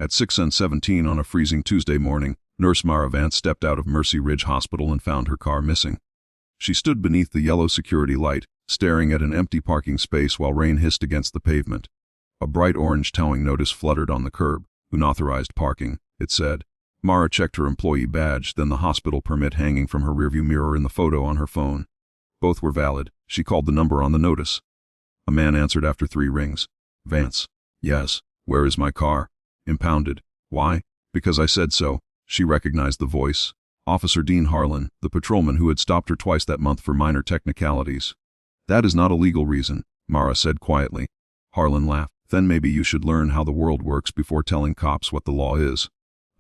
At 6:17 on a freezing Tuesday morning, Nurse Mara Vance stepped out of Mercy Ridge Hospital and found her car missing. She stood beneath the yellow security light, staring at an empty parking space while rain hissed against the pavement. A bright orange towing notice fluttered on the curb. Unauthorized parking, it said. Mara checked her employee badge, then the hospital permit hanging from her rearview mirror and the photo on her phone. Both were valid. She called the number on the notice. A man answered after 3 rings. Vance. Yes. Where is my car? Impounded. Why? Because I said so. She recognized the voice. Officer Dean Harlan, the patrolman who had stopped her twice that month for minor technicalities. That is not a legal reason, Mara said quietly. Harlan laughed. Then maybe you should learn how the world works before telling cops what the law is.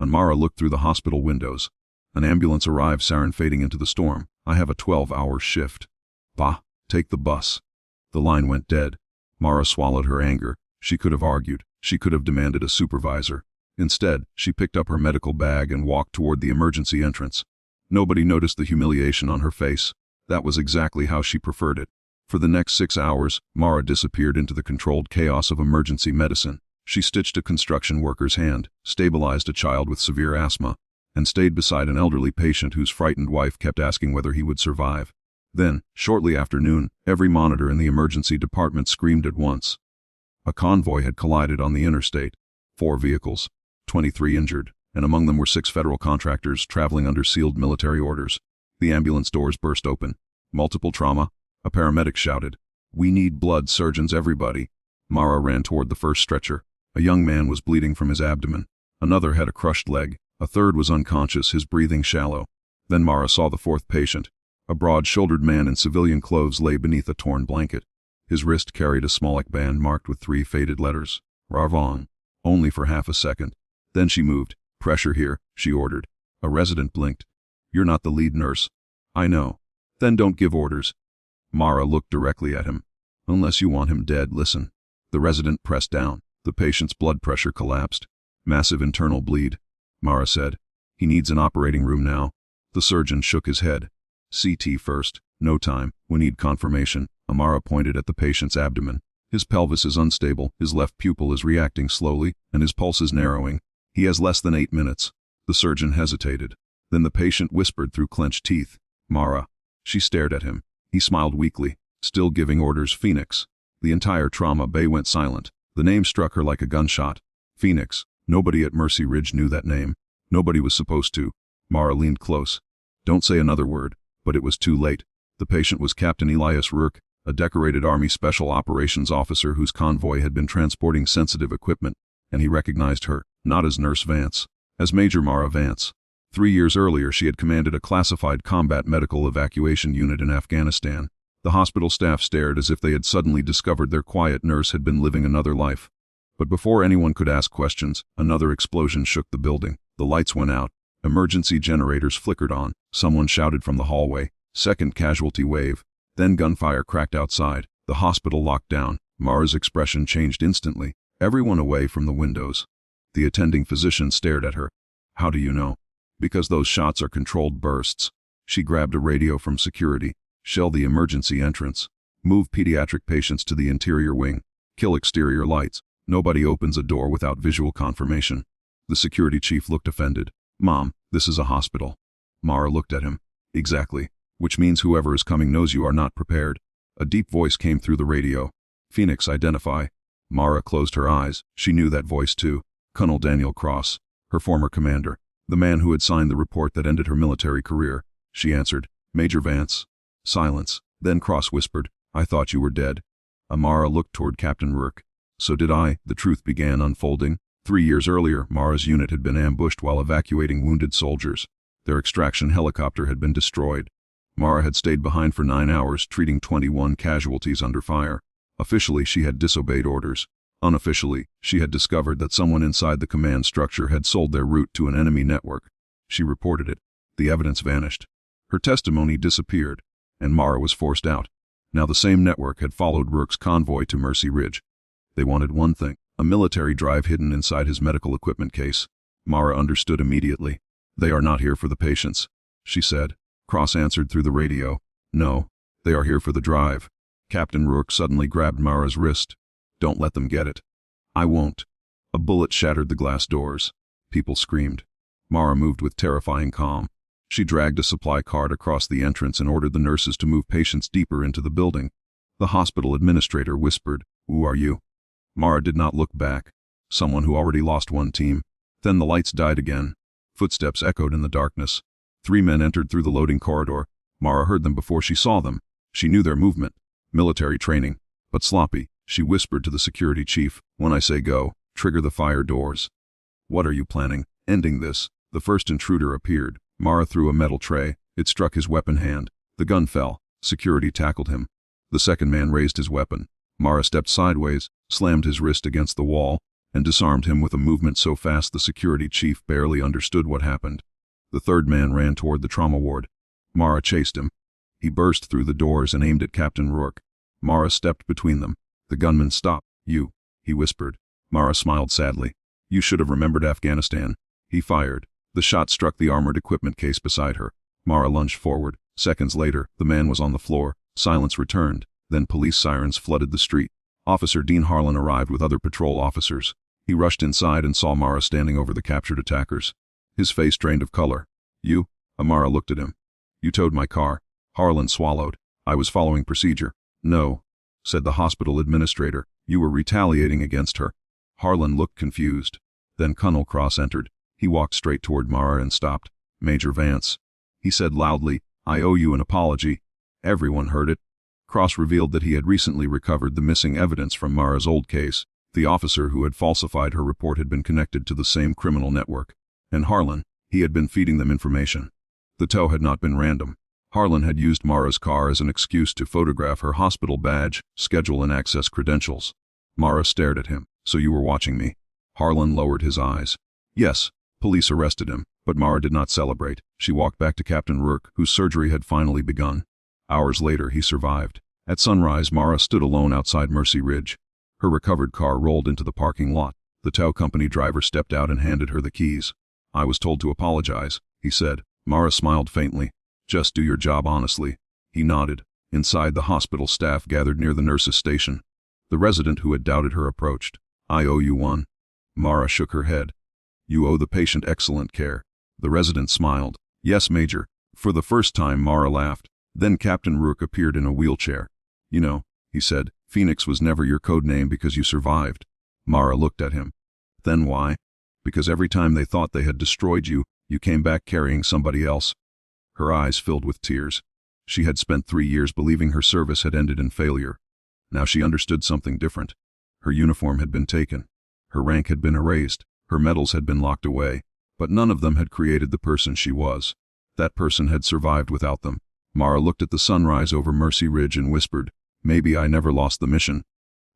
And Mara looked through the hospital windows. An ambulance arrived, siren fading into the storm. I have a 12-hour shift. Bah, take the bus. The line went dead. Mara swallowed her anger. She could have argued. She could have demanded a supervisor. Instead, she picked up her medical bag and walked toward the emergency entrance. Nobody noticed the humiliation on her face. That was exactly how she preferred it. For the next 6 hours, Mara disappeared into the controlled chaos of emergency medicine. She stitched a construction worker's hand, stabilized a child with severe asthma, and stayed beside an elderly patient whose frightened wife kept asking whether he would survive. Then, shortly after noon, every monitor in the emergency department screamed at once. A convoy had collided on the interstate. 4 vehicles, 23 injured, and among them were 6 federal contractors traveling under sealed military orders. The ambulance doors burst open. Multiple trauma. A paramedic shouted, "We need blood, surgeons, everybody." Mara ran toward the first stretcher. A young man was bleeding from his abdomen. Another had a crushed leg. A third was unconscious, his breathing shallow. Then Mara saw the 4th patient. A broad-shouldered man in civilian clothes lay beneath a torn blanket. His wrist carried a Smolik band marked with 3 faded letters. Ravon. Only for half a second. Then she moved. "Pressure here," she ordered. A resident blinked. "You're not the lead nurse." "I know." "Then don't give orders." Mara looked directly at him. "Unless you want him dead, listen." The resident pressed down. The patient's blood pressure collapsed. "Massive internal bleed," Mara said. "He needs an operating room now." The surgeon shook his head. "CT first. No time. We need confirmation." Mara pointed at the patient's abdomen. "His pelvis is unstable, his left pupil is reacting slowly, and his pulse is narrowing. He has less than 8 minutes." The surgeon hesitated. Then the patient whispered through clenched teeth, "Mara." She stared at him. He smiled weakly, still giving orders. "Phoenix." The entire trauma bay went silent. The name struck her like a gunshot. Phoenix. Nobody at Mercy Ridge knew that name. Nobody was supposed to. Mara leaned close. "Don't say another word." But it was too late. The patient was Captain Elias Rourke, a decorated Army Special Operations officer whose convoy had been transporting sensitive equipment, and he recognized her, not as Nurse Vance, as Major Mara Vance. 3 years earlier she had commanded a classified combat medical evacuation unit in Afghanistan. The hospital staff stared as if they had suddenly discovered their quiet nurse had been living another life. But before anyone could ask questions, another explosion shook the building. The lights went out. Emergency generators flickered on. Someone shouted from the hallway, "Second casualty wave." Then gunfire cracked outside. The hospital locked down. Mara's expression changed instantly. Everyone away from the windows. The attending physician stared at her. "How do you know?" "Because those shots are controlled bursts." She grabbed a radio from security. "Shell the emergency entrance. Move pediatric patients to the interior wing. Kill exterior lights. Nobody opens a door without visual confirmation." The security chief looked offended. "Mom, this is a hospital." Mara looked at him. "Exactly. Which means whoever is coming knows you are not prepared." A deep voice came through the radio. "Phoenix, identify." Mara closed her eyes. She knew that voice too. Colonel Daniel Cross, her former commander. The man who had signed the report that ended her military career. She answered, "Major Vance." Silence. Then Cross whispered, "I thought you were dead." Mara looked toward Captain Rourke. "So did I." The truth began unfolding. 3 years earlier, Mara's unit had been ambushed while evacuating wounded soldiers. Their extraction helicopter had been destroyed. Mara had stayed behind for 9 hours, treating 21 casualties under fire. Officially, she had disobeyed orders. Unofficially, she had discovered that someone inside the command structure had sold their route to an enemy network. She reported it. The evidence vanished. Her testimony disappeared, and Mara was forced out. Now the same network had followed Rourke's convoy to Mercy Ridge. They wanted one thing, a military drive hidden inside his medical equipment case. Mara understood immediately. "They are not here for the patients," she said. Cross answered through the radio. "No, they are here for the drive." Captain Rourke suddenly grabbed Mara's wrist. "Don't let them get it." "I won't." A bullet shattered the glass doors. People screamed. Mara moved with terrifying calm. She dragged a supply cart across the entrance and ordered the nurses to move patients deeper into the building. The hospital administrator whispered, "Who are you?" Mara did not look back. Someone who already lost one team. Then the lights died again. Footsteps echoed in the darkness. 3 men entered through the loading corridor. Mara heard them before she saw them. She knew their movement. Military training. But sloppy. She whispered to the security chief, "When I say go, trigger the fire doors." "What are you planning? Ending this?" The first intruder appeared. Mara threw a metal tray. It struck his weapon hand. The gun fell. Security tackled him. The second man raised his weapon. Mara stepped sideways, slammed his wrist against the wall, and disarmed him with a movement so fast the security chief barely understood what happened. The third man ran toward the trauma ward. Mara chased him. He burst through the doors and aimed at Captain Rourke. Mara stepped between them. The gunman stopped. "You," he whispered. Mara smiled sadly. "You should have remembered Afghanistan." He fired. The shot struck the armored equipment case beside her. Mara lunged forward. Seconds later, the man was on the floor. Silence returned. Then police sirens flooded the street. Officer Dean Harlan arrived with other patrol officers. He rushed inside and saw Mara standing over the captured attackers. His face drained of color. "You?" Mara looked at him. "You towed my car." Harlan swallowed. "I was following procedure." "No," said the hospital administrator. "You were retaliating against her." Harlan looked confused. Then Colonel Cross entered. He walked straight toward Mara and stopped. "Major Vance," he said loudly, "I owe you an apology." Everyone heard it. Cross revealed that he had recently recovered the missing evidence from Mara's old case. The officer who had falsified her report had been connected to the same criminal network. And Harlan, he had been feeding them information. The tow had not been random. Harlan had used Mara's car as an excuse to photograph her hospital badge, schedule and access credentials. Mara stared at him. "So you were watching me?" Harlan lowered his eyes. "Yes, police arrested him." But Mara did not celebrate. She walked back to Captain Rourke, whose surgery had finally begun. Hours later, he survived. At sunrise, Mara stood alone outside Mercy Ridge. Her recovered car rolled into the parking lot. The tow company driver stepped out and handed her the keys. "I was told to apologize," he said. Mara smiled faintly. "Just do your job honestly." He nodded. Inside, the hospital staff gathered near the nurse's station. The resident who had doubted her approached. "I owe you one." Mara shook her head. "You owe the patient excellent care." The resident smiled. "Yes, Major." For the first time, Mara laughed. Then Captain Rourke appeared in a wheelchair. "You know," he said, "Phoenix was never your code name because you survived." Mara looked at him. "Then why?" "Because every time they thought they had destroyed you, you came back carrying somebody else." Her eyes filled with tears. She had spent 3 years believing her service had ended in failure. Now she understood something different. Her uniform had been taken. Her rank had been erased. Her medals had been locked away. But none of them had created the person she was. That person had survived without them. Mara looked at the sunrise over Mercy Ridge and whispered, "Maybe I never lost the mission."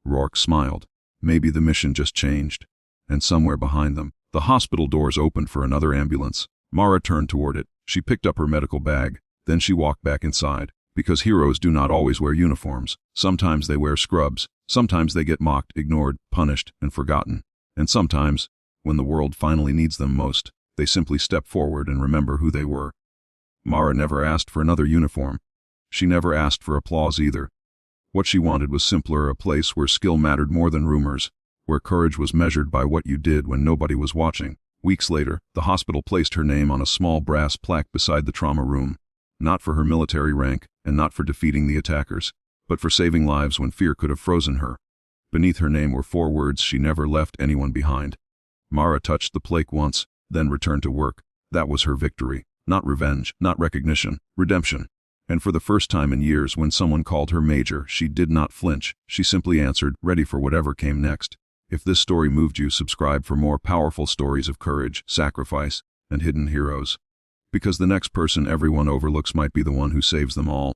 Rourke smiled. "Maybe the mission just changed." And somewhere behind them, the hospital doors opened for another ambulance. Mara turned toward it. She picked up her medical bag. Then she walked back inside. Because heroes do not always wear uniforms. Sometimes they wear scrubs. Sometimes they get mocked, ignored, punished, and forgotten. And sometimes, when the world finally needs them most, they simply step forward and remember who they were. Mara never asked for another uniform. She never asked for applause either. What she wanted was simpler, a place where skill mattered more than rumors, where courage was measured by what you did when nobody was watching. Weeks later, the hospital placed her name on a small brass plaque beside the trauma room. Not for her military rank, and not for defeating the attackers, but for saving lives when fear could have frozen her. Beneath her name were 4 words: she never left anyone behind. Mara touched the plaque once, then returned to work. That was her victory. Not revenge, not recognition, redemption. And for the first time in years, when someone called her Major, she did not flinch. She simply answered, ready for whatever came next. If this story moved you, subscribe for more powerful stories of courage, sacrifice, and hidden heroes. Because the next person everyone overlooks might be the one who saves them all.